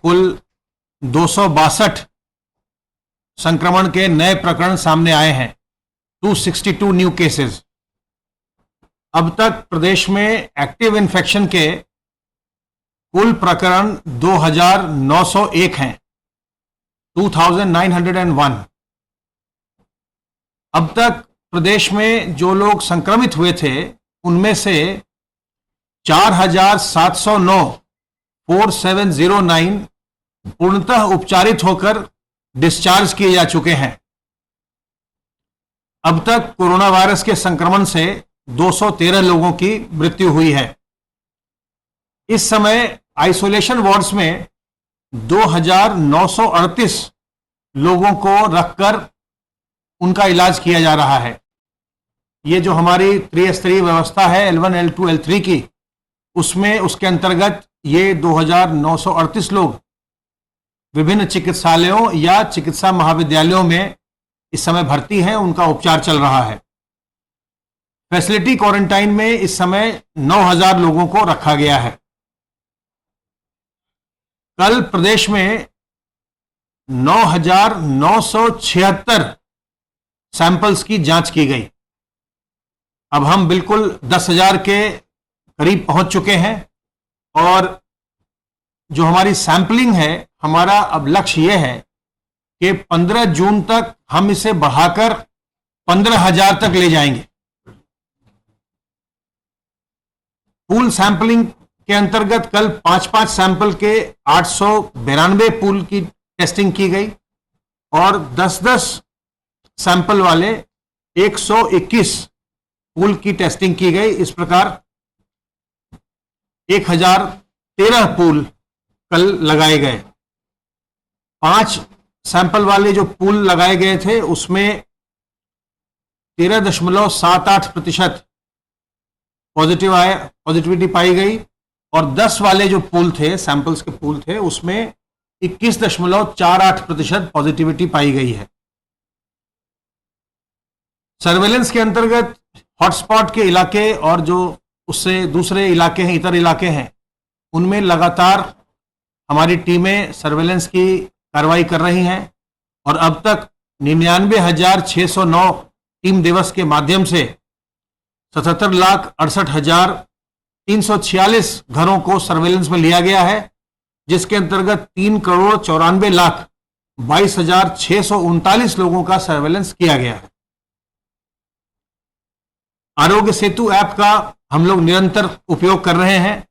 कुल 262 संक्रमण के नए प्रकरण सामने आए हैं, 262 न्यू केसेस। अब तक प्रदेश में एक्टिव इन्फेक्शन के कुल प्रकरण 2901 हैं, 2901। अब तक प्रदेश में जो लोग संक्रमित हुए थे उनमें से 4709 4709 पूर्णतः उपचारित होकर डिस्चार्ज किए जा चुके हैं। अब तक कोरोना वायरस के संक्रमण से 213 लोगों की मृत्यु हुई है। इस समय आइसोलेशन वार्ड्स में 2938 लोगों को रखकर उनका इलाज किया जा रहा है। ये जो हमारी त्रिस्तरीय व्यवस्था है L1, L2, L3 की, उसमें उसके अंतर्गत ये 2938 लोग विभिन्न चिकित्सालयों या चिकित्सा महाविद्यालयों में इस समय भर्ती हैं, उनका उपचार चल रहा है। फैसिलिटी क्वारंटाइन में इस समय 9000 लोगों को रखा गया है। कल प्रदेश में 9976 सैंपल्स की जांच की गई। अब हम बिल्कुल 10,000 के करीब पहुंच चुके हैं और जो हमारी सैंपलिंग है, हमारा अब लक्ष्य यह है कि 15 जून तक हम इसे बढ़ाकर 15,000 तक ले जाएंगे। पूल सैंपलिंग के अंतर्गत कल 5-5 सैंपल के 892 पूल की टेस्टिंग की गई और 10-10 सैंपल वाले 121 पूल की टेस्टिंग की गई। इस प्रकार 1013 पूल कल लगाए गए। 5 सैंपल वाले जो पूल लगाए गए थे उसमें 13.78% पॉजिटिविटी पाई गई और 10 वाले जो पूल थे, सैंपल्स के पूल थे, उसमें 21.48% पॉजिटिविटी पाई गई है। सर्वेलेंस के अंतर्गत हॉटस्पॉट के इलाके और जो उससे दूसरे इलाके हैं, इतर इलाके हैं, उनमें लगातार हमारी टीमें सर्वेलेंस की कार्रवाई कर रही हैं और अब तक 99,609 टीम दिवस के माध्यम से 77,68,346 घरों को सर्वेलेंस में लिया गया है, जिसके अंतर्गत 3,94,22,639 लोगों का सर्वेलेंस किया गया है। आरोग्य सेतु ऐप का हम लोग निरंतर उपयोग कर रहे हैं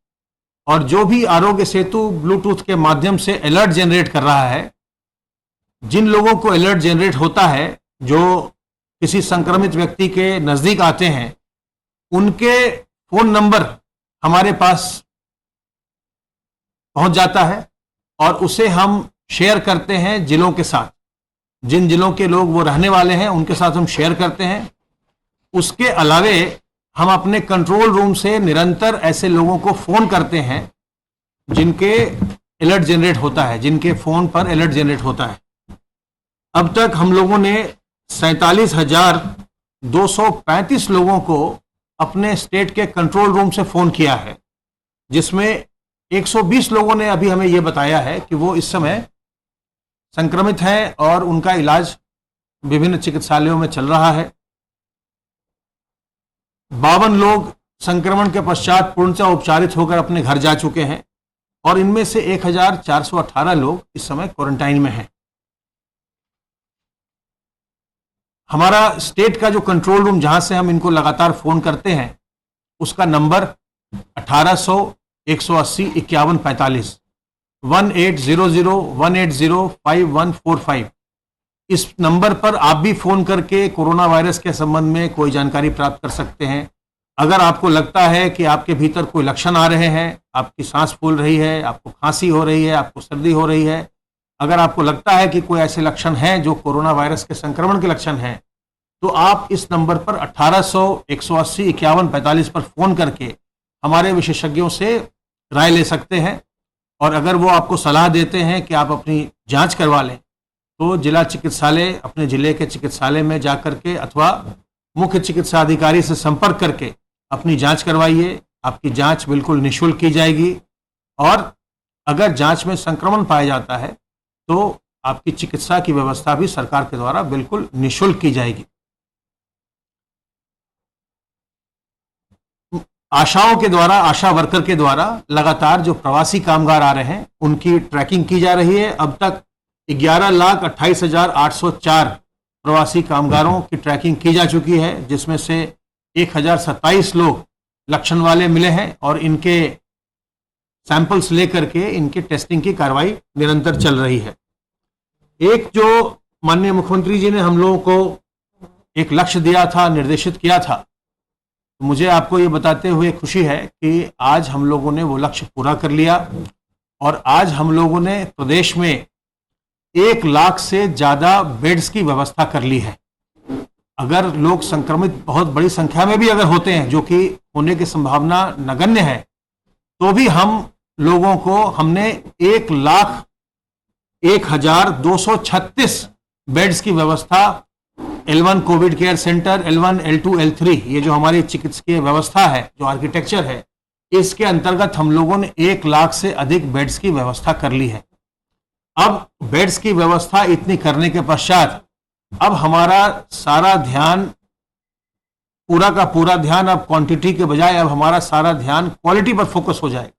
और जो भी आरोग्य सेतु ब्लूटूथ के माध्यम से अलर्ट जनरेट कर रहा है, जिन लोगों को अलर्ट जनरेट होता है, जो किसी संक्रमित व्यक्ति के नजदीक आते हैं, उनके फोन नंबर हमारे पास पहुंच जाता है और उसे हम शेयर करते हैं जिलों के साथ। जिन जिलों के लोग वो रहने वाले हैं उनके साथ हम शेयर करते हैं। उसके अलावे हम अपने कंट्रोल रूम से निरंतर ऐसे लोगों को फोन करते हैं जिनके अलर्ट जनरेट होता है, जिनके फोन पर अलर्ट जनरेट होता है। अब तक हम लोगों ने 47,235 लोगों को अपने स्टेट के कंट्रोल रूम से फोन किया है, जिसमें 120 लोगों ने अभी हमें यह बताया है कि वो इस समय संक्रमित हैं और उनका इलाज विभिन्न चिकित्सालयों में चल रहा है। 52 लोग संक्रमण के पश्चात पूर्णतः उपचारित होकर अपने घर जा चुके हैं और इनमें से 1,418 लोग इस समय क्वारंटाइन में हैं। हमारा स्टेट का जो कंट्रोल रूम, जहां से हम इनको लगातार फोन करते हैं, उसका नंबर 1800-180-5145 1800-180-5145। इस नंबर पर आप भी फोन करके कोरोना वायरस के संबंध में कोई जानकारी प्राप्त कर सकते हैं। अगर आपको लगता है कि आपके भीतर कोई लक्षण आ रहे हैं, आपकी सांस फूल रही है, आपको खांसी हो रही है, आपको सर्दी हो रही है, अगर आपको लगता है कि कोई ऐसे लक्षण हैं जो कोरोना वायरस के संक्रमण के लक्षण हैं, तो आप इस नंबर पर 1800-180-5145 पर फोन करके हमारे विशेषज्ञों से राय ले सकते हैं। और अगर वो आपको सलाह देते हैं कि आप अपनी जांच करवा लें, तो जिला चिकित्सालय, अपने जिले के चिकित्सालय में जाकर के अथवा मुख्य चिकित्सा अधिकारी से संपर्क करके अपनी जांच करवाइए। आपकी जांच बिल्कुल निःशुल्क की जाएगी और अगर जांच में संक्रमण पाया जाता है तो आपकी चिकित्सा की व्यवस्था भी सरकार के द्वारा बिल्कुल निःशुल्क की जाएगी। आशाओं के द्वारा, आशा वर्कर के द्वारा लगातार जो प्रवासी कामगार आ रहे हैं उनकी ट्रैकिंग की जा रही है। अब तक 11,28,804 प्रवासी कामगारों की ट्रैकिंग की जा चुकी है, जिसमें से 1,027 लोग लक्षण वाले मिले हैं और इनके सैंपल्स लेकर के इनके टेस्टिंग की कार्रवाई निरंतर चल रही है। एक जो माननीय मुख्यमंत्री जी ने हम लोगों को एक लक्ष्य दिया था, निर्देशित किया था, मुझे आपको ये बताते हुए खुशी है कि आज हम लोगों ने वो लक्ष्य पूरा कर लिया और आज हम लोगों ने प्रदेश में 1 लाख से ज़्यादा बेड्स की व्यवस्था कर ली है। अगर लोग संक्रमित बहुत बड़ी संख्या में भी अगर होते हैं, जो कि होने की संभावना नगण्य है, तो भी हम लोगों को हमने 1,01,236 बेड्स की व्यवस्था L1 Covid care centre, L1, L2, L3, ये जो हमारी चिकित्सकीय व्यवस्था है, जो आर्किटेक्चर है, इसके अंतर्गत हम लोगों ने 1 लाख से अधिक बेड्स की व्यवस्था कर ली है। अब बेड्स की व्यवस्था इतनी करने के पश्चात अब हमारा सारा ध्यान, पूरा का पूरा ध्यान अब क्वांटिटी के बजाय अब हमारा सारा ध्यान क्वालिटी पर फोकस हो जाएगा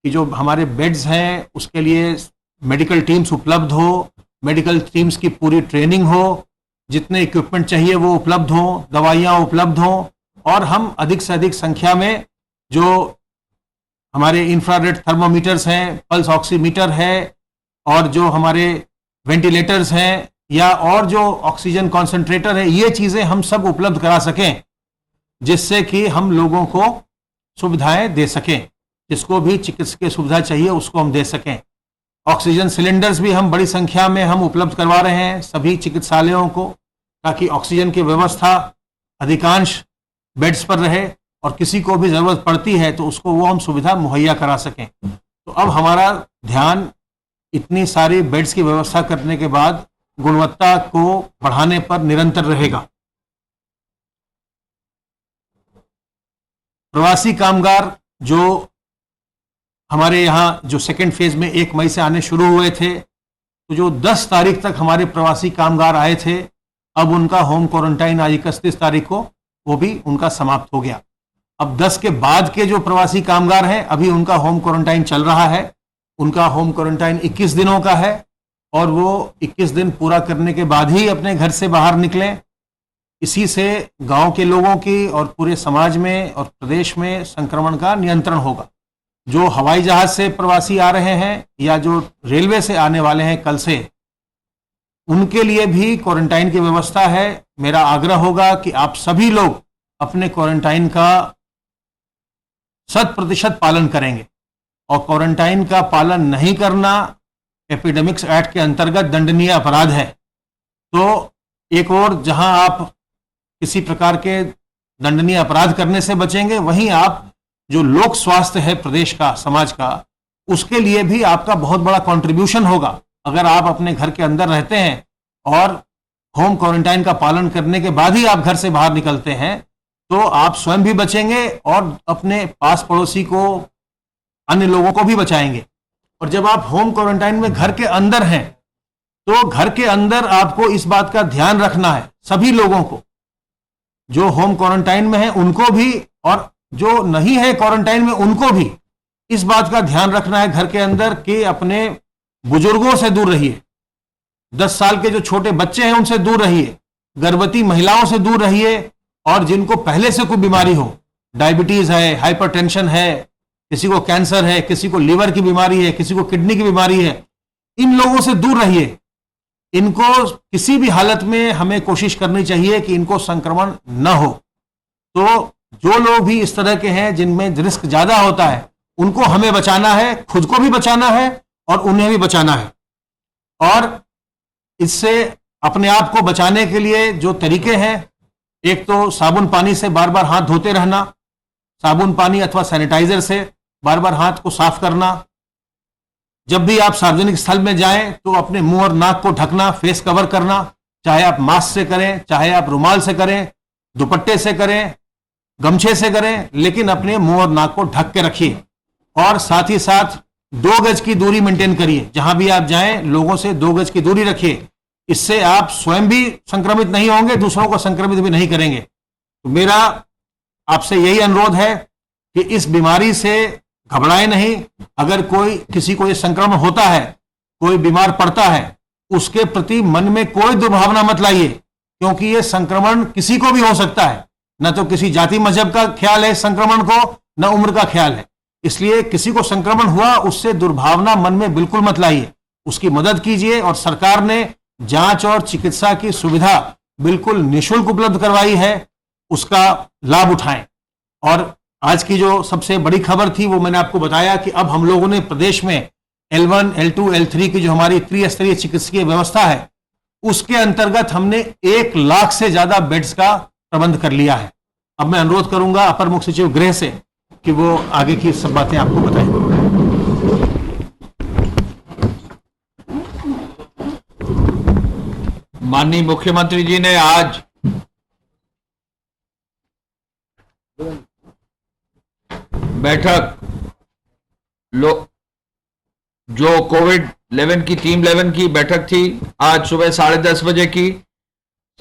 कि जो हमारे बेड्स हैं उसके लिए मेडिकल टीम्स उपलब्ध हो, मेडिकल टीम्स की पूरी ट्रेनिंग हो, जितने इक्विपमेंट चाहिए वो उपलब्ध हो, दवाइयाँ उपलब्ध हों और हम अधिक से अधिक संख्या में जो हमारे इंफ्रारेड थर्मोमीटर्स हैं, पल्स ऑक्सीमीटर है और जो हमारे वेंटिलेटर्स हैं या और जो ऑक्सीजन कॉन्सेंट्रेटर है, ये चीज़ें हम सब उपलब्ध करा सकें, जिससे कि हम लोगों को सुविधाएं दे सकें। जिसको भी चिकित्सकीय सुविधा चाहिए उसको हम दे सकें। ऑक्सीजन सिलेंडर्स भी हम बड़ी संख्या में हम उपलब्ध करवा रहे हैं सभी चिकित्सालयों को, ताकि ऑक्सीजन की व्यवस्था अधिकांश बेड्स पर रहे और किसी को भी ज़रूरत पड़ती है तो उसको वो हम सुविधा मुहैया करा सकें। तो अब हमारा ध्यान इतनी सारी बेड्स की व्यवस्था करने के बाद गुणवत्ता को बढ़ाने पर निरंतर रहेगा। प्रवासी कामगार जो हमारे यहाँ जो सेकेंड फेज में 1 मई से आने शुरू हुए थे, तो जो 10 तारीख तक हमारे प्रवासी कामगार आए थे, अब उनका होम क्वारंटाइन आज 31 तारीख को वो भी उनका समाप्त हो गया। अब 10 के बाद के जो प्रवासी कामगार हैं अभी उनका होम क्वारंटाइन चल रहा है। उनका होम क्वारंटाइन 21 दिनों का है और वो 21 दिन पूरा करने के बाद ही अपने घर से बाहर निकलें। इसी से गांव के लोगों की और पूरे समाज में और प्रदेश में संक्रमण का नियंत्रण होगा। जो हवाई जहाज से प्रवासी आ रहे हैं या जो रेलवे से आने वाले हैं कल से, उनके लिए भी क्वारंटाइन की व्यवस्था है। मेरा आग्रह होगा कि आप सभी लोग अपने क्वारंटाइन का 100% पालन करेंगे और क्वारंटाइन का पालन नहीं करना एपिडेमिक्स एक्ट के अंतर्गत दंडनीय अपराध है। तो एक और जहां आप किसी प्रकार के दंडनीय अपराध करने से बचेंगे, वहीं आप जो लोक स्वास्थ्य है प्रदेश का, समाज का, उसके लिए भी आपका बहुत बड़ा कंट्रीब्यूशन होगा। अगर आप अपने घर के अंदर रहते हैं और होम क्वारंटाइन का पालन करने के बाद ही आप घर से बाहर निकलते हैं, तो आप स्वयं भी बचेंगे और अपने पास पड़ोसी को, अन्य लोगों को भी बचाएंगे। और जब आप होम क्वारंटाइन में घर के अंदर हैं, तो घर के अंदर आपको इस बात का ध्यान रखना है, सभी लोगों को, जो होम क्वारंटाइन में है उनको भी और जो नहीं है क्वारंटाइन में उनको भी इस बात का ध्यान रखना है घर के अंदर कि अपने बुजुर्गों से दूर रहिए, 10 साल के जो छोटे बच्चे हैं उनसे दूर रहिए, गर्भवती महिलाओं से दूर रहिए और जिनको पहले से कोई बीमारी हो, डायबिटीज है, हाइपरटेंशन है, किसी को कैंसर है, किसी को लीवर की बीमारी है, किसी को किडनी की बीमारी है, इन लोगों से दूर रहिए। इनको किसी भी हालत में हमें कोशिश करनी चाहिए कि इनको संक्रमण न हो। तो जो लोग भी इस तरह के हैं जिनमें रिस्क ज्यादा होता है, उनको हमें बचाना है, खुद को भी बचाना है और उन्हें भी बचाना है। और इससे अपने आप को बचाने के लिए जो तरीके हैं, एक तो साबुन पानी से बार बार हाथ धोते रहना, साबुन पानी अथवा सैनिटाइजर से बार बार हाथ को साफ करना। जब भी आप सार्वजनिक स्थल में जाएं तो अपने मुंह और नाक को ढकना, फेस कवर करना, चाहे आप मास्क से करें, चाहे आप रुमाल से करें, दुपट्टे से करें, गमछे से करें, लेकिन अपने मुंह और नाक को ढक के रखिए। और साथ ही साथ 2 गज की दूरी मेंटेन करिए, जहां भी आप जाएं लोगों से 2 गज की दूरी रखिए। इससे आप स्वयं भी संक्रमित नहीं होंगे, दूसरों को संक्रमित भी नहीं करेंगे। तो मेरा आपसे यही अनुरोध है कि इस बीमारी से घबराएं नहीं। अगर कोई किसी को ये संक्रमण होता है, कोई बीमार पड़ता है, उसके प्रति मन में कोई दुर्भावना मत लाइए, क्योंकि ये संक्रमण किसी को भी हो सकता है। न तो किसी जाति मजहब का ख्याल है संक्रमण को, न उम्र का ख्याल है। इसलिए किसी को संक्रमण हुआ उससे दुर्भावना मन में बिल्कुल मत लाइए, उसकी मदद कीजिए। और सरकार ने जांच और चिकित्सा की सुविधा बिल्कुल निःशुल्क उपलब्ध करवाई है, उसका लाभ उठाएं। और आज की जो सबसे बड़ी खबर थी वो मैंने आपको बताया कि अब हम लोगों ने प्रदेश में L1, L2, L3 की जो हमारी त्रिस्तरीय चिकित्सकीय व्यवस्था है, उसके अंतर्गत हमने 1 लाख से ज्यादा बेड्स का प्रबंध कर लिया है। अब मैं अनुरोध करूंगा अपर मुख्य सचिव गृह से कि वो आगे की सब बातें आपको बताएं। माननीय मुख्यमंत्री जी ने आज बैठक जो कोविड-11 की टीम 11 की बैठक थी, आज सुबह 10:30 बजे की।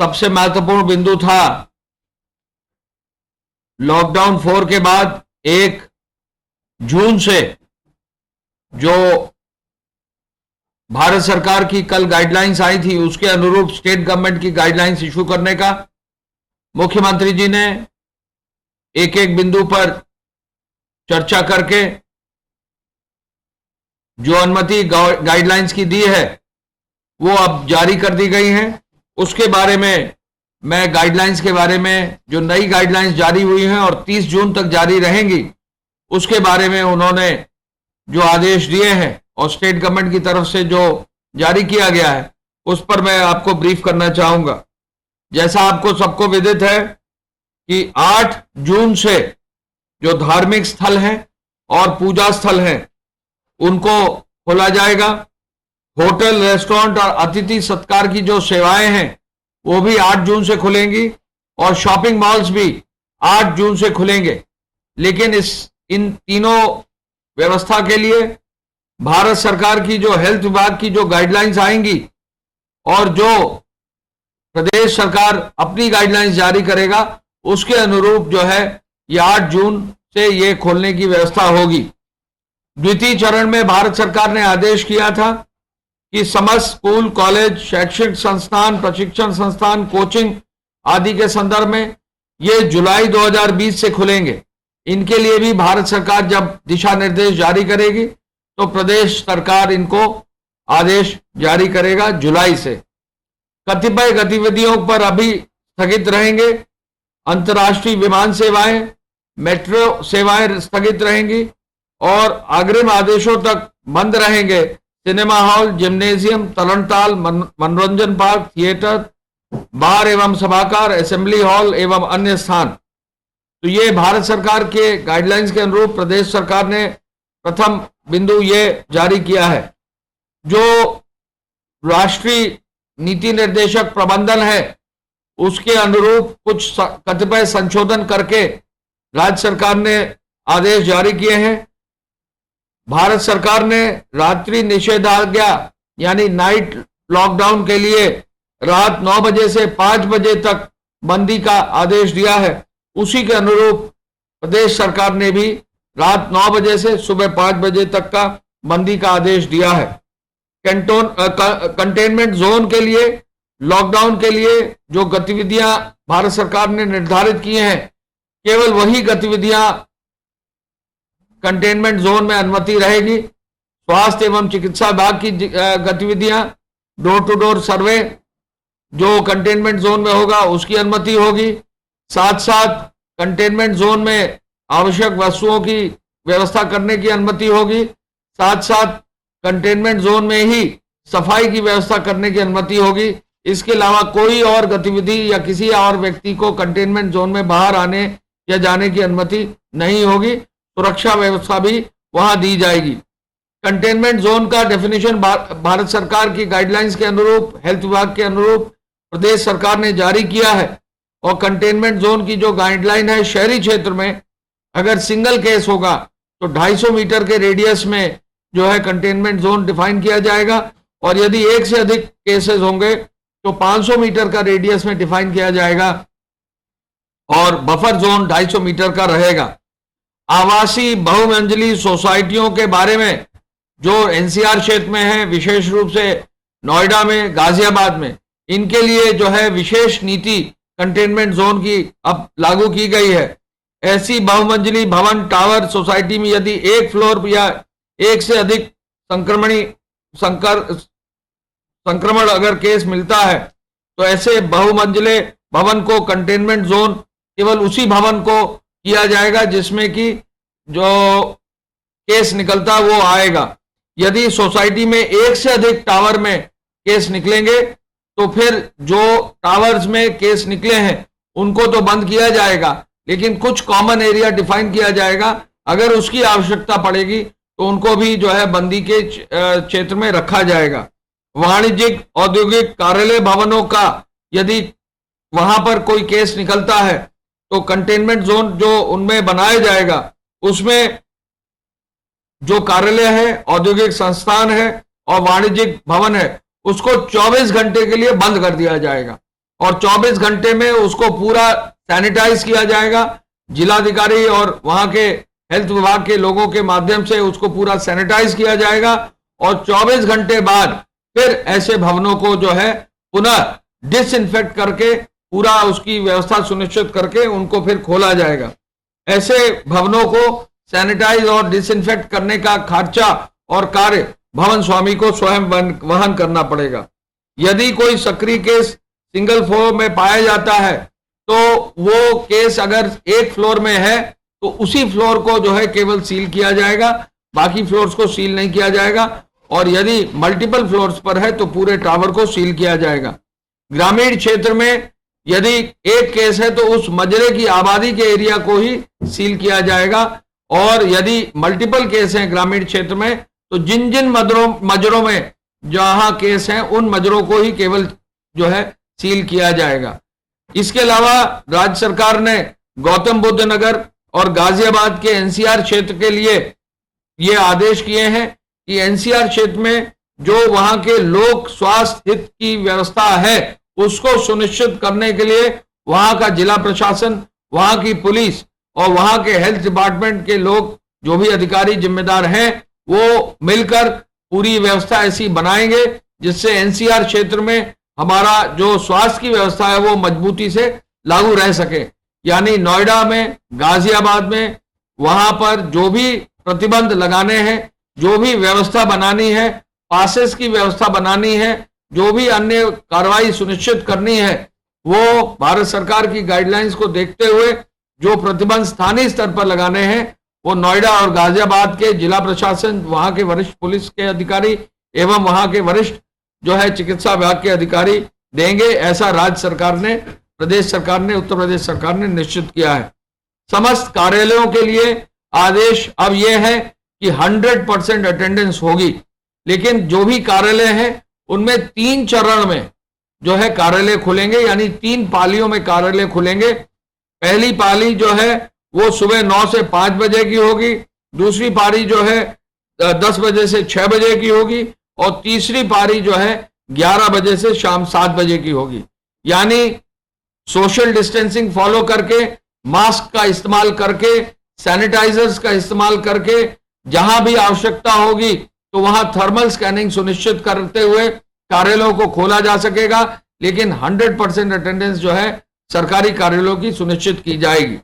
सबसे महत्वपूर्ण बिंदु था लॉकडाउन 4 के बाद 1 जून से जो भारत सरकार की कल गाइडलाइंस आई थी, उसके अनुरूप स्टेट गवर्नमेंट की गाइडलाइंस इशू करने का। मुख्यमंत्री जी ने एक एक बिंदु पर चर्चा करके जो अनुमति गाइडलाइंस की दी है वो अब जारी कर दी गई हैं। उसके बारे में मैं गाइडलाइंस के बारे में, जो नई गाइडलाइंस जारी हुई हैं और 30 जून तक जारी रहेंगी, उसके बारे में उन्होंने जो आदेश दिए हैं और स्टेट गवर्नमेंट की तरफ से जो जारी किया गया है उस पर मैं आपको ब्रीफ करना चाहूंगा। जैसा आपको सबको विदित है कि 8 जून से जो धार्मिक स्थल हैं और पूजा स्थल हैं उनको खोला जाएगा। होटल, रेस्टोरेंट और अतिथि सत्कार की जो सेवाएं हैं वो भी 8 जून से खुलेंगी और शॉपिंग मॉल्स भी 8 जून से खुलेंगे। लेकिन इन तीनों व्यवस्था के लिए भारत सरकार की जो हेल्थ विभाग की जो गाइडलाइंस आएंगी और जो प्रदेश सरकार अपनी गाइडलाइंस जारी करेगा, उसके अनुरूप जो है ये 8 जून से ये खोलने की व्यवस्था होगी। द्वितीय चरण में भारत सरकार ने आदेश किया था कि समस्त स्कूल, कॉलेज, शैक्षिक संस्थान, प्रशिक्षण संस्थान, कोचिंग आदि के संदर्भ में ये जुलाई 2020 से खुलेंगे। इनके लिए भी भारत सरकार जब दिशा निर्देश जारी करेगी तो प्रदेश सरकार इनको आदेश जारी करेगा जुलाई से। कतिपय गतिविधियों पर अभी स्थगित रहेंगे। अंतर्राष्ट्रीय विमान सेवाएं, मेट्रो सेवाएं स्थगित रहेंगी और अग्रिम आदेशों तक बंद रहेंगे सिनेमा हॉल, जिम्नेजियम, तरणताल, मनोरंजन पार्क, थिएटर, बार एवं सभागार, असेंबली हॉल एवं अन्य स्थान। तो ये भारत सरकार के गाइडलाइंस के अनुरूप प्रदेश सरकार ने प्रथम बिंदु ये जारी किया है। जो राष्ट्रीय नीति निर्देशक प्रबंधन है उसके अनुरूप कुछ कतिपय संशोधन करके राज्य सरकार ने आदेश जारी किए हैं। भारत सरकार ने रात्रि निषेधाज्ञा यानी नाइट लॉकडाउन के लिए रात 9 बजे से 5 बजे तक बंदी का आदेश दिया है। उसी के अनुरूप प्रदेश सरकार ने भी रात 9 बजे से सुबह 5 बजे तक का बंदी का आदेश दिया है। कंटेनमेंट जोन के लिए, लॉकडाउन के लिए जो गतिविधियां भारत सरकार ने निर्धारित की हैं, केवल वही गतिविधियां कंटेनमेंट जोन में अनुमति रहेगी। स्वास्थ्य एवं चिकित्सा विभाग की गतिविधियां, डोर टू डोर सर्वे जो कंटेनमेंट जोन में होगा उसकी अनुमति होगी। साथ साथ कंटेनमेंट जोन में आवश्यक वस्तुओं की व्यवस्था करने की अनुमति होगी। साथ साथ कंटेनमेंट जोन में ही सफाई की व्यवस्था करने की अनुमति होगी। इसके अलावा कोई और गतिविधि या किसी और व्यक्ति को कंटेनमेंट जोन में बाहर आने या जाने की अनुमति नहीं होगी। सुरक्षा व्यवस्था भी वहां दी जाएगी। कंटेनमेंट जोन का डेफिनेशन भारत सरकार की गाइडलाइंस के अनुरूप, हेल्थ विभाग के अनुरूप प्रदेश सरकार ने जारी किया है। और कंटेनमेंट जोन की जो गाइडलाइन है, शहरी क्षेत्र में अगर सिंगल केस होगा तो 250 मीटर के रेडियस में जो है कंटेनमेंट जोन डिफाइन किया जाएगा, और यदि एक से अधिक केसेस होंगे तो 500 मीटर का रेडियस में डिफाइन किया जाएगा, और बफर जोन 250 मीटर का रहेगा। आवासीय बहुमंजिली सोसाइटियों के बारे में जो एनसीआर क्षेत्र में है, विशेष रूप से नोएडा में, गाजियाबाद में, इनके लिए जो है विशेष नीति कंटेनमेंट जोन की अब लागू की गई है। ऐसी बहुमंजिली भवन टावर सोसाइटी में यदि एक फ्लोर या एक से अधिक संक्रमण अगर केस मिलता है तो ऐसे बहुमंजिले भवन को कंटेनमेंट जोन केवल उसी भवन को किया जाएगा जिसमें कि जो केस निकलता वो आएगा। यदि सोसाइटी में एक से अधिक टावर में केस निकलेंगे तो फिर जो टावर्स में केस निकले हैं उनको तो बंद किया जाएगा, लेकिन कुछ कॉमन एरिया डिफाइन किया जाएगा। अगर उसकी आवश्यकता पड़ेगी तो उनको भी जो है बंदी के क्षेत्र में रखा जाएगा। वाणिज्यिक औद्योगिक कार्यालय भवनों का यदि वहां पर कोई केस निकलता है तो कंटेनमेंट जोन जो उनमें बनाया जाएगा उसमें जो कार्यालय है, औद्योगिक संस्थान है और वाणिज्यिक भवन है उसको 24 घंटे के लिए बंद कर दिया जाएगा, और 24 घंटे में उसको पूरा सैनिटाइज किया जाएगा। जिलाधिकारी और वहां के हेल्थ विभाग के लोगों के माध्यम से उसको पूरा सैनिटाइज किया जाएगा, और 24 घंटे बाद फिर ऐसे भवनों को जो है पुनः डिसइंफेक्ट करके पूरा उसकी व्यवस्था सुनिश्चित करके उनको फिर खोला जाएगा। ऐसे भवनों को सैनिटाइज और डिसइंफेक्ट करने का खर्चा और कार्य भवन स्वामी को स्वयं वहन करना पड़ेगा। यदि कोई सक्रिय केस सिंगल फ्लोर में पाया जाता है तो वो केस अगर एक फ्लोर में है तो उसी फ्लोर को जो है केवल सील किया जाएगा, बाकी फ्लोर्स को सील नहीं किया जाएगा, और यदि मल्टीपल फ्लोर्स पर है तो पूरे टावर को सील किया जाएगा। ग्रामीण क्षेत्र में यदि एक केस है तो उस मजरे की आबादी के एरिया को ही सील किया जाएगा, और यदि मल्टीपल केस हैं ग्रामीण क्षेत्र में तो जिन जिन मजरों में जहां केस हैं उन मजरों को ही केवल जो है सील किया जाएगा। इसके अलावा राज्य सरकार ने गौतम बुद्ध नगर और गाजियाबाद के एनसीआर क्षेत्र के लिए ये आदेश किए हैं कि एनसीआर क्षेत्र में जो वहां के लोक स्वास्थ्य हित की व्यवस्था है उसको सुनिश्चित करने के लिए वहां का जिला प्रशासन, वहां की पुलिस और वहां के हेल्थ डिपार्टमेंट के लोग जो भी अधिकारी जिम्मेदार हैं वो मिलकर पूरी व्यवस्था ऐसी बनाएंगे जिससे एनसीआर क्षेत्र में हमारा जो स्वास्थ्य की व्यवस्था है वो मजबूती से लागू रह सके। यानी नोएडा में, गाजियाबाद में, वहां पर जो भी प्रतिबंध लगाने हैं, जो भी व्यवस्था बनानी है, पासेस की व्यवस्था बनानी है, जो भी अन्य कार्रवाई सुनिश्चित करनी है, वो भारत सरकार की गाइडलाइंस को देखते हुए जो प्रतिबंध स्थानीय स्तर पर लगाने हैं वो नोएडा और गाजियाबाद के जिला प्रशासन, वहां के वरिष्ठ पुलिस के अधिकारी एवं वहां के वरिष्ठ जो है चिकित्सा विभाग के अधिकारी देंगे। ऐसा राज्य सरकार ने, प्रदेश सरकार ने, उत्तर प्रदेश सरकार ने निश्चित किया है। समस्त कार्यालयों के लिए आदेश अब यह है कि 100% अटेंडेंस होगी, लेकिन जो भी कार्यालय हैं उनमें 3 चरण में जो है कार्यालय खुलेंगे, यानी 3 पालियों में कार्यालय खुलेंगे। पहली पाली जो है वो सुबह 9 से 5 बजे की होगी, दूसरी पारी जो है 10 बजे से 6 बजे की होगी, और तीसरी पारी जो है 11 बजे से शाम 7 बजे की होगी। यानी सोशल डिस्टेंसिंग फॉलो करके, मास्क का इस्तेमाल करके, सैनिटाइजर्स का इस्तेमाल करके, जहां भी आवश्यकता होगी तो वहां थर्मल स्कैनिंग सुनिश्चित करते हुए कार्यालयों को खोला जा सकेगा, लेकिन 100% अटेंडेंस जो है सरकारी कार्यालयों की सुनिश्चित की जाएगी।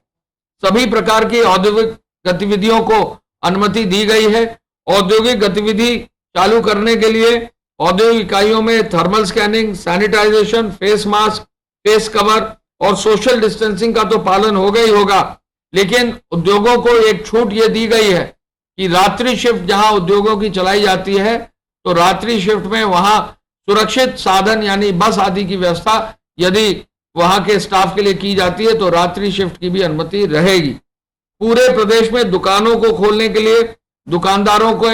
सभी प्रकार की औद्योगिक गतिविधियों को अनुमति दी गई है। औद्योगिक गतिविधि चालू करने के लिए औद्योगिक इकाइयों में thermal scanning, sanitisation, face mask, face cover और सोशल डिस्टेंसिंग का तो पालन होगा ही होगा, लेकिन उद्योगों को एक छूट ये दी गई है कि रात्रि शिफ्ट जहां उद्योगों की चलाई जाती है तो रात्रि शिफ्ट में वहां सुरक्षित साधन यानी बस आदि की व्यवस्था यदि वहां के स्टाफ के लिए की जाती है तो रात्रि शिफ्ट की भी अनुमति रहेगी। पूरे प्रदेश में दुकानों को खोलने के लिए दुकानदारों को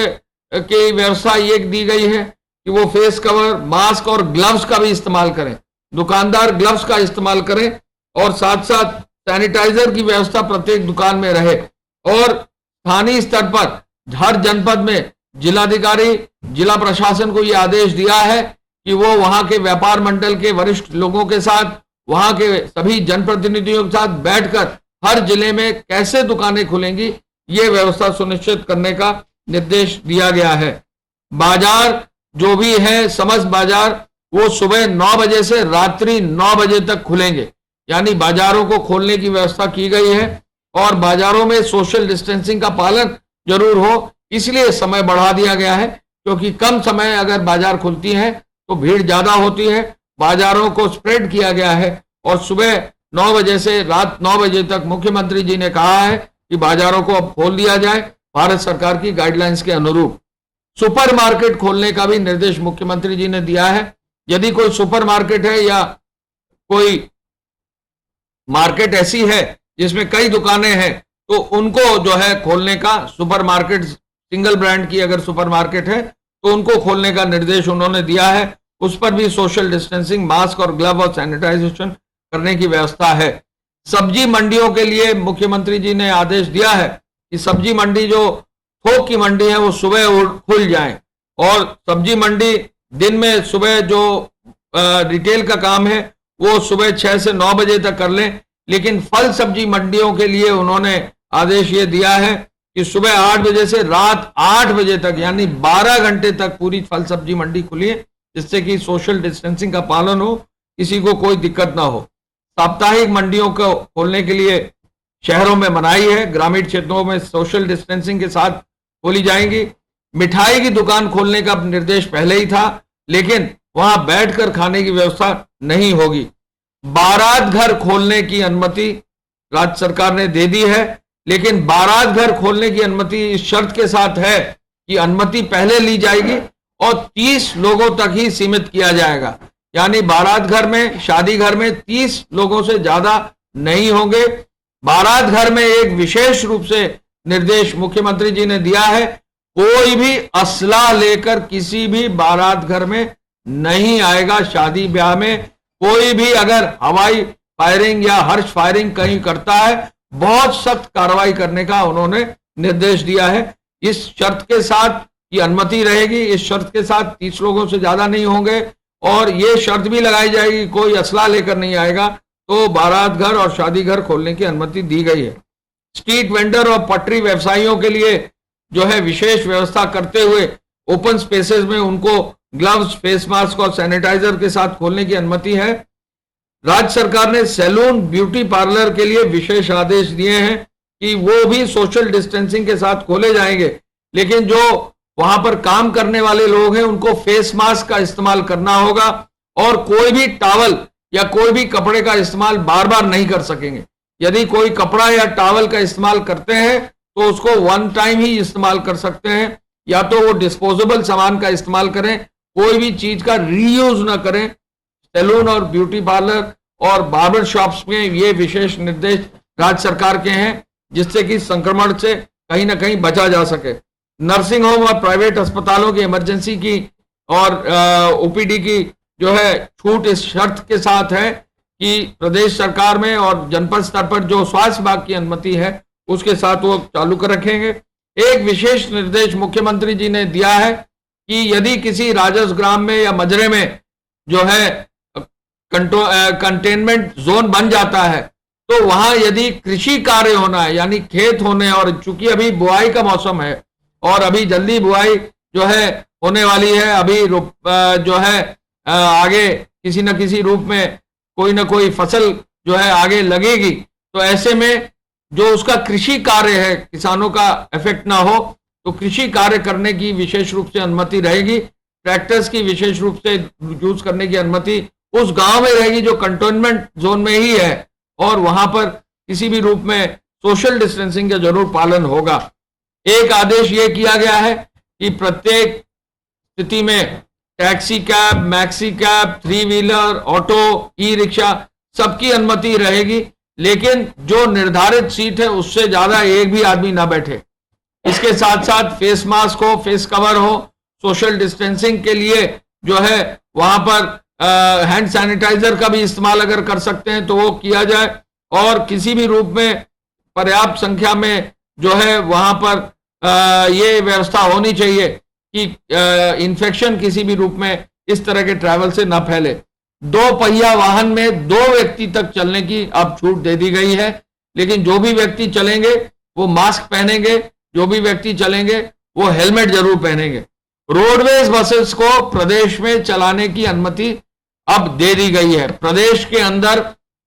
की व्यवस्था ये दी गई है कि वो फेस कवर, मास्क और ग्लव्स का भी इस्तेमाल करें। दुकानदार ग्लव्स का इस्तेमाल करें और साथ साथ सैनिटाइजर की व्यवस्था प्रत्येक दुकान में रहे, और स्थानीय स्तर पर हर जनपद में जिलाधिकारी, जिला प्रशासन को यह आदेश दिया है कि वो वहां के व्यापार मंडल के वरिष्ठ लोगों के साथ, वहां के सभी जनप्रतिनिधियों के साथ बैठकर हर जिले में कैसे दुकानें खुलेंगी, ये व्यवस्था सुनिश्चित करने का निर्देश दिया गया है। बाजार जो भी है, समस्त बाजार वो सुबह 9 बजे से रात्रि 9 बजे तक खुलेंगे, यानी बाजारों को खोलने की व्यवस्था की गई है। और बाजारों में सोशल डिस्टेंसिंग का पालन जरूर हो, इसलिए समय बढ़ा दिया गया है, क्योंकि कम समय अगर बाजार खुलती है तो भीड़ ज्यादा होती है। बाजारों को स्प्रेड किया गया है और सुबह 9 बजे से रात 9 बजे तक मुख्यमंत्री जी ने कहा है कि बाजारों को अब खोल दिया जाए भारत सरकार की गाइडलाइंस के अनुरूप। सुपरमार्केट खोलने का भी निर्देश मुख्यमंत्री जी ने दिया है। यदि कोई सुपरमार्केट है या कोई मार्केट ऐसी है जिसमें कई दुकानें हैं, तो उनको जो है खोलने का, सुपरमार्केट सिंगल ब्रांड की अगर सुपरमार्केट है तो उनको खोलने का निर्देश उन्होंने दिया है। उस पर भी सोशल डिस्टेंसिंग, मास्क और ग्लव और सैनिटाइजेशन करने की व्यवस्था है। सब्जी मंडियों के लिए मुख्यमंत्री जी ने आदेश दिया है कि सब्जी मंडी जो थोक की मंडी है वो सुबह खुल जाए, और सब्जी मंडी दिन में सुबह जो रिटेल का काम है वो सुबह 6 से 9 बजे तक कर लें। लेकिन फल सब्जी मंडियों के लिए उन्होंने आदेश ये दिया है कि सुबह 8 बजे से रात 8 बजे तक, यानी 12 घंटे तक पूरी फल सब्जी मंडी खुली है, जिससे कि सोशल डिस्टेंसिंग का पालन हो, किसी को कोई दिक्कत ना हो। साप्ताहिक मंडियों को खोलने के लिए शहरों में मनाही है, ग्रामीण क्षेत्रों में सोशल डिस्टेंसिंग के साथ खोली जाएंगी। मिठाई की दुकान खोलने का निर्देश पहले ही था, लेकिन वहां बैठकर खाने की व्यवस्था नहीं होगी। बारात घर खोलने की अनुमति राज्य सरकार ने दे दी है, लेकिन बारात घर खोलने की अनुमति इस शर्त के साथ है कि अनुमति पहले ली जाएगी और 30 लोगों तक ही सीमित किया जाएगा। यानी बारात घर में, शादी घर में 30 लोगों से ज्यादा नहीं होंगे। बारात घर में एक विशेष रूप से निर्देश मुख्यमंत्री जी ने दिया है, कोई भी असला लेकर किसी भी बारात घर में नहीं आएगा। शादी ब्याह में कोई भी अगर हवाई फायरिंग या हर्ष फायरिंग कहीं करता है, बहुत सख्त कार्रवाई करने का उन्होंने निर्देश दिया है। इस शर्त के साथ की अनुमति रहेगी, इस शर्त के साथ 30 लोगों से ज्यादा नहीं होंगे, और ये शर्त भी लगाई जाएगी कोई असला लेकर नहीं आएगा तो बारात घर और शादी घर खोलने की अनुमति दी गई है। स्ट्रीट वेंडर और पटरी व्यवसायियों के लिए जो है विशेष व्यवस्था करते हुए ओपन स्पेसेस में उनको ग्लव्स, फेस मास्क और सैनिटाइजर के साथ खोलने की अनुमति है। राज्य सरकार ने सैलून, ब्यूटी पार्लर के लिए विशेष आदेश दिए हैं कि वो भी सोशल डिस्टेंसिंग के साथ खोले जाएंगे, लेकिन जो वहां पर काम करने वाले लोग हैं उनको फेस मास्क का इस्तेमाल करना होगा, और कोई भी टॉवल या कोई भी कपड़े का इस्तेमाल बार बार नहीं कर सकेंगे। यदि कोई कपड़ा या टॉवल का इस्तेमाल करते हैं तो उसको वन टाइम ही इस्तेमाल कर सकते हैं, या तो वो डिस्पोजेबल सामान का इस्तेमाल करें, कोई भी चीज का रीयूज ना करें। सैलून और ब्यूटी पार्लर और बार्बर शॉप्स में ये विशेष निर्देश राज्य सरकार के हैं, जिससे कि संक्रमण से कहीं ना कहीं बचा जा सके। नर्सिंग होम और प्राइवेट अस्पतालों की इमरजेंसी की और ओपीडी की जो है छूट इस शर्त के साथ है कि प्रदेश सरकार में और जनपद स्तर पर जो स्वास्थ्य विभाग की अनुमति है उसके साथ वो चालू कर रखेंगे। एक विशेष निर्देश मुख्यमंत्री जी ने दिया है कि यदि किसी राजस्व ग्राम में या मजरे में जो है कंटेनमेंट जोन बन जाता है, तो वहां यदि कृषि कार्य होना है, यानी खेत होने, और चूंकि अभी बुआई का मौसम है और अभी जल्दी बुआई जो है होने वाली है, अभी जो है आगे किसी न किसी रूप में कोई ना कोई फसल जो है आगे लगेगी, तो ऐसे में जो उसका कृषि कार्य है, किसानों का इफेक्ट ना हो, तो कृषि कार्य करने की विशेष रूप से अनुमति रहेगी। ट्रैक्टर्स की विशेष रूप से यूज करने की अनुमति उस गांव में रहेगी जो कंटेनमेंट जोन में ही है, और वहां पर किसी भी रूप में सोशल डिस्टेंसिंग का जरूर पालन होगा। एक आदेश ये किया गया है कि प्रत्येक स्थिति में taxi cab, maxi cab, 3 wheeler, auto, e rickshaw सबकी अनुमति रहेगी, लेकिन जो निर्धारित सीट है उससे ज्यादा एक भी आदमी ना बैठे। इसके साथ साथ फेस मास्क हो, फेस कवर हो, सोशल डिस्टेंसिंग के लिए जो है वहां पर हैंड सैनिटाइजर का भी इस्तेमाल अगर कर सकते हैं तो वो किया जाए, और किसी भी रूप में पर्याप्त संख्या में जो है वहां पर ये व्यवस्था होनी चाहिए कि इन्फेक्शन किसी भी रूप में इस तरह के ट्रैवल से न फैले। 2 पहिया वाहन में 2 व्यक्ति तक चलने की अब छूट दे दी गई है, लेकिन जो भी व्यक्ति चलेंगे वो मास्क पहनेंगे, जो भी व्यक्ति चलेंगे वो हेलमेट जरूर पहनेंगे। रोडवेज बसेस को प्रदेश में चलाने की अनुमति अब दे दी गई है। प्रदेश के अंदर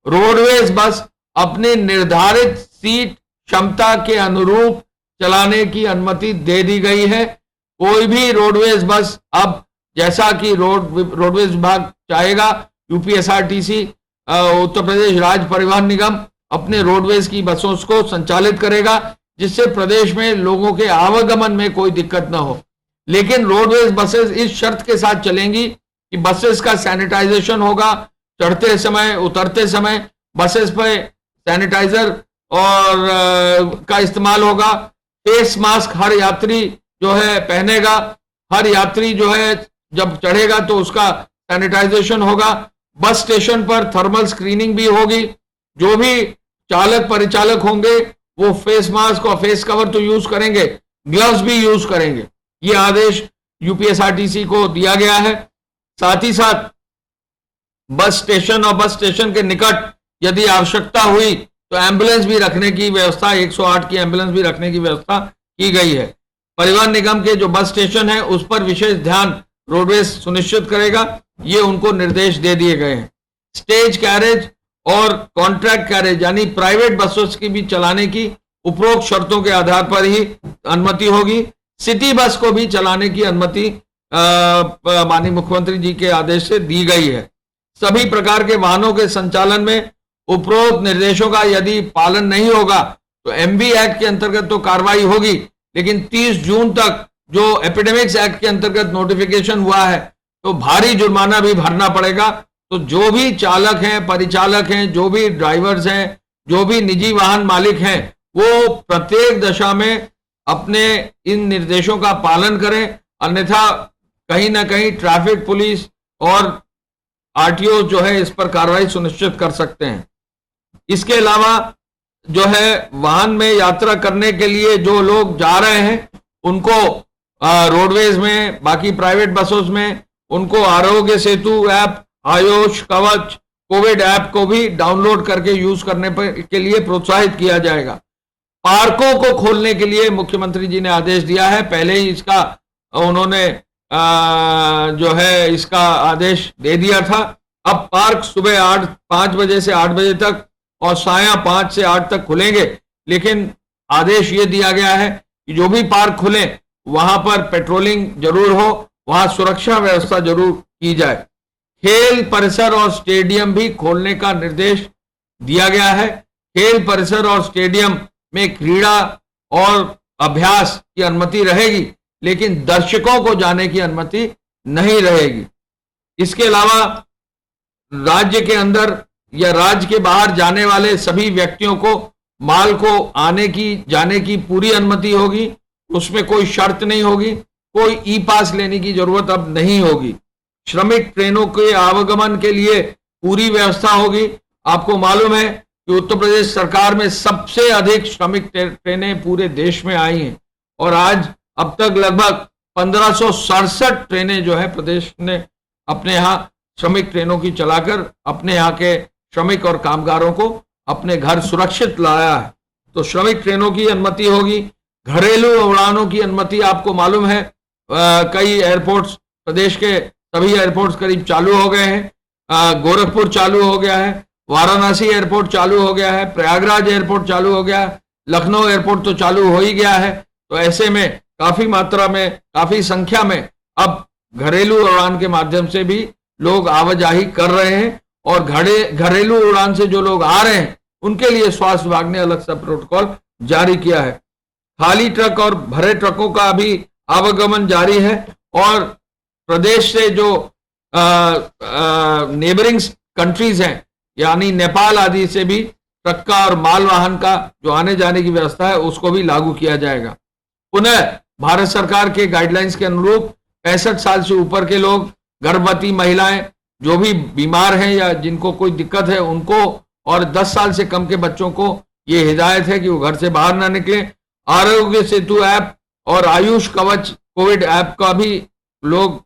रोडवेज बस अपनी निर्धारित सीट क्षमता के अनुरूप चलाने की अनुमति दे दी गई है। कोई भी रोडवेज बस अब, जैसा कि रोडवेज विभाग चाहेगा, यूपीएसआरटीसी उत्तर प्रदेश राज्य परिवहन निगम अपने रोडवेज की बसों को संचालित करेगा, जिससे प्रदेश में लोगों के आवागमन में कोई दिक्कत ना हो। लेकिन रोडवेज बसेस इस शर्त के साथ चलेंगी कि बसेस का सैनिटाइजेशन होगा, चढ़ते समय उतरते समय बसेस पे सैनिटाइजर और का इस्तेमाल होगा। फेस मास्क हर यात्री जो है पहनेगा, हर यात्री जो है जब चढ़ेगा तो उसका सैनिटाइजेशन होगा। बस स्टेशन पर थर्मल स्क्रीनिंग भी होगी। जो भी चालक परिचालक होंगे वो फेस मास्क और फेस कवर तो यूज करेंगे, ग्लव्स भी यूज करेंगे। ये आदेश यूपीएसआरटीसी को दिया गया है। साथ ही साथ बस स्टेशन और बस स्टेशन के निकट यदि आवश्यकता हुई तो एम्बुलेंस भी रखने की व्यवस्था, 108 की एम्बुलेंस भी रखने की व्यवस्था की गई है। परिवहन निगम के जो बस स्टेशन है उस पर विशेष ध्यान रोडवेज सुनिश्चित करेगा, ये उनको निर्देश दे दिए गए हैं। स्टेज कैरेज और कॉन्ट्रैक्ट कैरेज यानी प्राइवेट बसेस की भी चलाने की उपरोक्त शर्तों के आधार पर ही अनुमति होगी। सिटी बस को भी चलाने की अनुमति माननीय मुख्यमंत्री जी के आदेश से दी गई है। सभी प्रकार के वाहनों के संचालन में उपरोक्त निर्देशों का यदि पालन नहीं होगा तो एमवी एक्ट के अंतर्गत तो कार्रवाई होगी, लेकिन 30 जून तक जो एपिडेमिक्स एक्ट के अंतर्गत नोटिफिकेशन हुआ है तो भारी जुर्माना भी भरना पड़ेगा। तो जो भी चालक हैं, परिचालक हैं, जो भी ड्राइवर्स हैं, जो भी निजी वाहन मालिक हैं, वो प्रत्येक दशा में अपने इन निर्देशों का पालन करें, अन्यथा कहीं ना कहीं ट्रैफिक पुलिस और आरटीओ जो है इस पर कार्रवाई सुनिश्चित कर सकते हैं। इसके अलावा जो है वाहन में यात्रा करने के लिए जो लोग जा रहे हैं उनको रोडवेज में, बाकी प्राइवेट बसों में उनको आरोग्य सेतु ऐप, आयुष कवच, कोविड ऐप को भी डाउनलोड करके यूज करने के लिए प्रोत्साहित किया जाएगा। पार्कों को खोलने के लिए मुख्यमंत्री जी ने आदेश दिया है। पहले ही इसका उन्होंने जो है इसका आदेश दे दिया था। अब पार्क सुबह 5 बजे से 8 बजे तक और साया 5 से 8 तक खुलेंगे, लेकिन आदेश ये दिया गया है कि जो भी पार्क खुले वहां पर पेट्रोलिंग जरूर हो, वहां सुरक्षा व्यवस्था जरूर की जाए। खेल परिसर और स्टेडियम भी खोलने का निर्देश दिया गया है। खेल परिसर और स्टेडियम में क्रीड़ा और अभ्यास की अनुमति रहेगी, लेकिन दर्शकों को जाने की अनुमति नहीं रहेगी। इसके अलावा राज्य के अंदर या राज्य के बाहर जाने वाले सभी व्यक्तियों को माल को आने की जाने की पूरी अनुमति होगी, उसमें कोई शर्त नहीं होगी, कोई ई पास लेने की जरूरत अब नहीं होगी। श्रमिक ट्रेनों के आवागमन के लिए पूरी व्यवस्था होगी। आपको मालूम है कि उत्तर प्रदेश सरकार में सबसे अधिक श्रमिक ट्रेनें पूरे देश में आई हैं और आज अब तक लगभग 1567 ट्रेनें जो है प्रदेश ने अपने यहाँ श्रमिक ट्रेनों की चलाकर अपने यहाँ के श्रमिक और कामगारों को अपने घर सुरक्षित लाया है। तो श्रमिक ट्रेनों की अनुमति होगी। घरेलू उड़ानों की अनुमति आपको मालूम है कई एयरपोर्ट्स, प्रदेश के सभी एयरपोर्ट्स करीब चालू हो गए हैं। गोरखपुर चालू हो गया है, वाराणसी एयरपोर्ट चालू हो गया है, प्रयागराज एयरपोर्ट चालू हो गया है, लखनऊ एयरपोर्ट तो चालू हो ही गया है। तो ऐसे में काफी मात्रा में, काफी संख्या में अब घरेलू उड़ान के माध्यम से भी लोग आवाजाही कर रहे हैं और घरेलू उड़ान से जो लोग आ रहे हैं उनके लिए स्वास्थ्य विभाग ने अलग सा प्रोटोकॉल जारी किया है। खाली ट्रक और भरे ट्रकों का भी आवागमन जारी है और प्रदेश से जो नेबरिंग कंट्रीज हैं यानी नेपाल आदि से भी ट्रक का और माल वाहन का जो आने जाने की व्यवस्था है उसको भी लागू किया जाएगा। पुनः भारत सरकार के गाइडलाइंस के अनुरूप 65 साल से ऊपर के लोग, गर्भवती महिलाएं, जो भी बीमार हैं या जिनको कोई दिक्कत है उनको, और 10 साल से कम के बच्चों को ये हिदायत है कि वो घर से बाहर ना निकलें। आरोग्य सेतु ऐप और आयुष कवच कोविड ऐप का भी लोग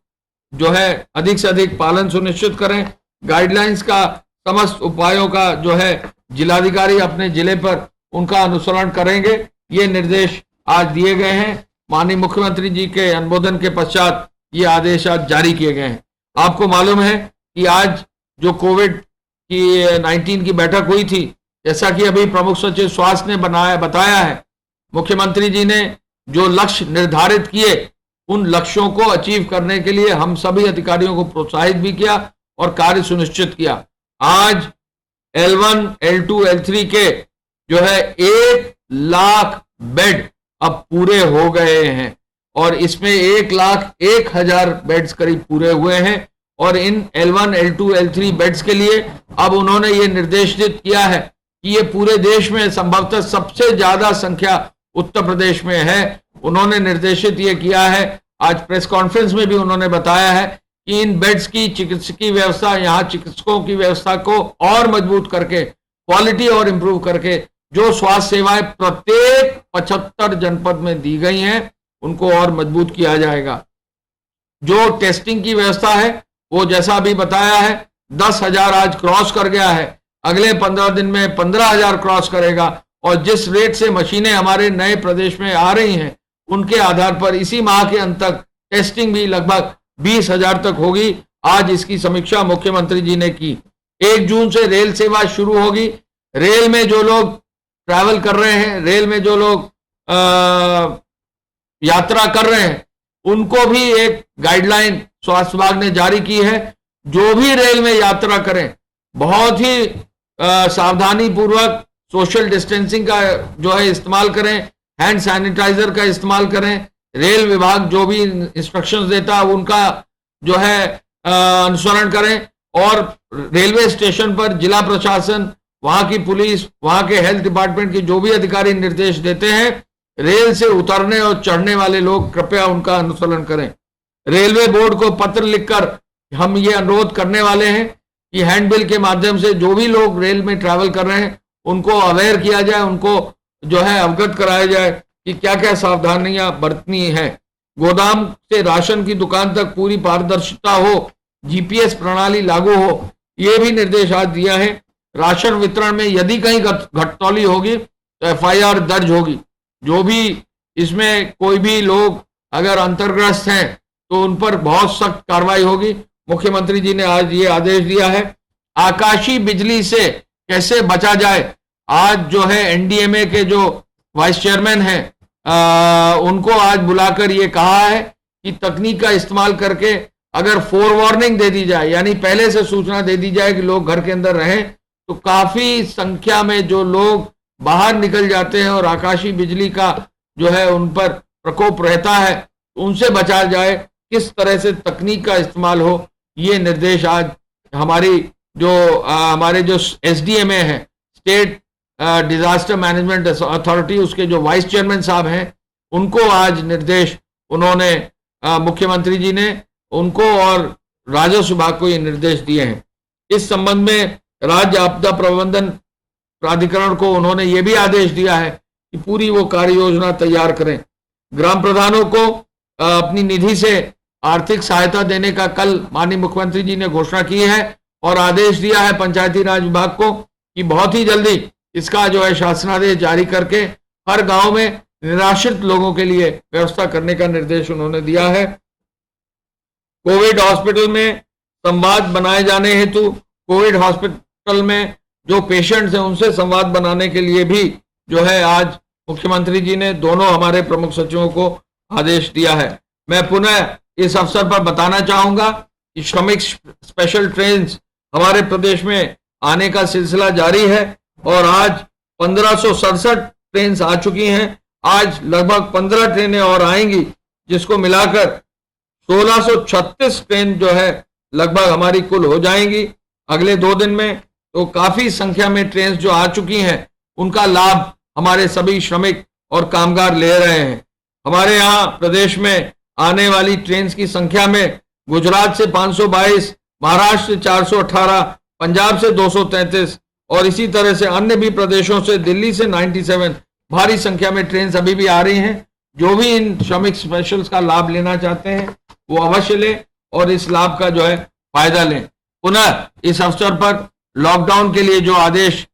जो है अधिक से अधिक पालन सुनिश्चित करें। गाइडलाइंस का समस्त उपायों का जो है जिलाधिकारी अपने जिले पर उनका अनुसरण करेंगे। ये निर्देश आज दिए गए हैं। माननीय मुख्यमंत्री जी के अनुमोदन के पश्चात ये आदेश आज जारी किए गए हैं। आपको मालूम है कि आज जो कोविड की 19 की बैठक हुई थी, जैसा कि अभी प्रमुख सचिव स्वास्थ्य ने बताया है, मुख्यमंत्री जी ने जो लक्ष्य निर्धारित किए उन लक्ष्यों को अचीव करने के लिए हम सभी अधिकारियों को प्रोत्साहित भी किया और कार्य सुनिश्चित किया। आज L1, L2, L3 के जो है 1 लाख बेड अब पूरे हो गए हैं और इसमें 1,01,000 बेड्स करीब पूरे हुए हैं और इन L1, L2, L3 बेड्स के लिए अब उन्होंने ये निर्देशित किया है कि ये पूरे देश में संभवतः सबसे ज्यादा संख्या उत्तर प्रदेश में है। उन्होंने निर्देशित ये किया है, आज प्रेस कॉन्फ्रेंस में भी उन्होंने बताया है कि इन बेड्स की चिकित्सकीय व्यवस्था, यहाँ चिकित्सकों की व्यवस्था को और मजबूत करके, क्वालिटी और इंप्रूव करके जो स्वास्थ्य सेवाएं प्रत्येक 75 जनपद में दी गई हैं उनको और मजबूत किया जाएगा। जो टेस्टिंग की व्यवस्था है वो जैसा अभी बताया है 10,000 आज क्रॉस कर गया है, अगले 15 दिन में 15,000 क्रॉस करेगा और जिस रेट से मशीनें हमारे नए प्रदेश में आ रही हैं उनके आधार पर इसी माह के अंत तक टेस्टिंग भी लगभग 20,000 तक होगी। आज इसकी समीक्षा मुख्यमंत्री जी ने की। 1 जून से रेल सेवा शुरू होगी। रेल में जो लोग ट्रैवल कर रहे हैं, रेल में जो लोग यात्रा कर रहे हैं, उनको भी एक गाइडलाइन स्वास्थ्य विभाग ने जारी की है। जो भी रेल में यात्रा करें बहुत ही सावधानी पूर्वक सोशल डिस्टेंसिंग का जो है इस्तेमाल करें, हैंड सैनिटाइजर का इस्तेमाल करें। रेल विभाग जो भी इंस्ट्रक्शंस देता है उनका जो है अनुसरण करें और रेलवे स्टेशन पर जिला प्रशासन, वहां की पुलिस, वहां के हेल्थ डिपार्टमेंट के जो भी अधिकारी निर्देश देते हैं, रेल से उतरने और चढ़ने वाले लोग कृपया उनका अनुसरण करें। रेलवे बोर्ड को पत्र लिखकर हम ये अनुरोध करने वाले हैं कि हैंडबिल के माध्यम से जो भी लोग रेल में ट्रैवल कर रहे हैं उनको अवेयर किया जाए, उनको जो है अवगत कराया जाए कि क्या क्या सावधानियां बरतनी है। गोदाम से राशन की दुकान तक पूरी पारदर्शिता हो, जीपीएस प्रणाली लागू हो, ये भी निर्देश आज दिया है। राशन वितरण में यदि कहीं घटतौली होगी तो एफआईआर दर्ज होगी। जो भी इसमें कोई भी लोग अगर अंतर्ग्रस्त हैं तो उन पर बहुत सख्त कार्रवाई होगी। मुख्यमंत्री जी ने आज ये आदेश दिया है। आकाशीय बिजली से कैसे बचा जाए, आज जो है एनडीएमए के जो वाइस चेयरमैन हैं उनको आज बुलाकर ये कहा है कि तकनीक का इस्तेमाल करके अगर फोर वार्निंग दे दी जाए, यानी पहले से सूचना दे दी जाए कि लोग घर के अंदर रहें, तो काफी संख्या में जो लोग बाहर निकल जाते हैं और आकाशीय बिजली का जो है उन पर प्रकोप रहता है, उनसे बचा जाए। किस तरह से तकनीक का इस्तेमाल हो, ये निर्देश आज हमारे जो एसडीएमए है, स्टेट डिजास्टर मैनेजमेंट अथॉरिटी, उसके जो वाइस चेयरमैन साहब हैं, उनको आज निर्देश उन्होंने मुख्यमंत्री जी ने उनको और राजस्व विभाग को ये निर्देश दिए हैं। इस संबंध में राज्य आपदा प्रबंधन प्राधिकरण को उन्होंने ये भी आदेश दिया है कि पूरी वो कार्य योजना तैयार करें। ग्राम प्रधानों को अपनी निधि से आर्थिक सहायता देने का कल माननीय मुख्यमंत्री जी ने घोषणा की है और आदेश दिया है पंचायती राज विभाग को कि बहुत ही जल्दी इसका जो है शासनादेश जारी करके हर गांव में निराश्रित लोगों के लिए व्यवस्था करने का निर्देश उन्होंने दिया है। कोविड हॉस्पिटल में संवाद बनाए जाने हेतु कोविड हॉस्पिटल में जो पेशेंट्स हैं उनसे संवाद बनाने के लिए भी जो है आज मुख्यमंत्री जी ने दोनों हमारे प्रमुख सचिवों को आदेश दिया है। मैं पुनः इस अवसर पर बताना चाहूंगा कि श्रमिक स्पेशल ट्रेन हमारे प्रदेश में आने का सिलसिला जारी है और आज 1567 ट्रेन आ चुकी हैं। आज लगभग 15 ट्रेनें और आएंगी, जिसको मिलाकर 1636 ट्रेन जो है लगभग हमारी कुल हो जाएंगी अगले 2 दिन में। तो काफी संख्या में ट्रेन जो आ चुकी हैं उनका लाभ हमारे सभी श्रमिक और कामगार ले रहे हैं। हमारे यहाँ प्रदेश में आने वाली ट्रेन की संख्या में गुजरात से 522, महाराष्ट्र से 418, पंजाब से 233 और इसी तरह से अन्य भी प्रदेशों से, दिल्ली से 97 भारी संख्या में ट्रेन अभी भी आ रही हैं, जो भी इन श्रमिक स्पेशल्स का लाभ लेना चाहते हैं वो अवश्य लें और इस लाभ का जो है फायदा लें। पुनः इस अवसर पर लॉकडाउन के लिए जो आदेश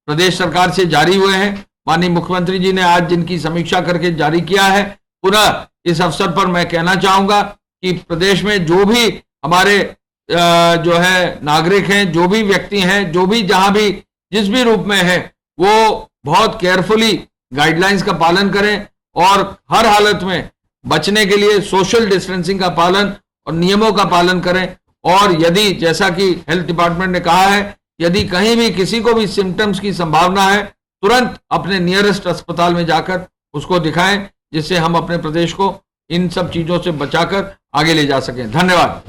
प्रदेश सरकार से जारी हुए हैं, माननीय मुख्यमंत्री जी ने आज जिनकी समीक्षा करके जारी किया है, पुनः इस अवसर पर मैं कहना चाहूंगा कि प्रदेश में जो भी हमारे जो है नागरिक हैं, जो भी व्यक्ति हैं, जो भी जहां भी जिस भी रूप में है, वो बहुत केयरफुली गाइडलाइंस का पालन करें और हर हालत में बचने के लिए सोशल डिस्टेंसिंग का पालन और नियमों का पालन करें। और यदि जैसा कि हेल्थ डिपार्टमेंट ने कहा है, यदि कहीं भी किसी को भी सिम्टम्स की संभावना है, तुरंत अपने नियरेस्ट अस्पताल में जाकर उसको दिखाएं, जिससे हम अपने प्रदेश को इन सब चीजों से बचाकर आगे ले जा सकें। धन्यवाद।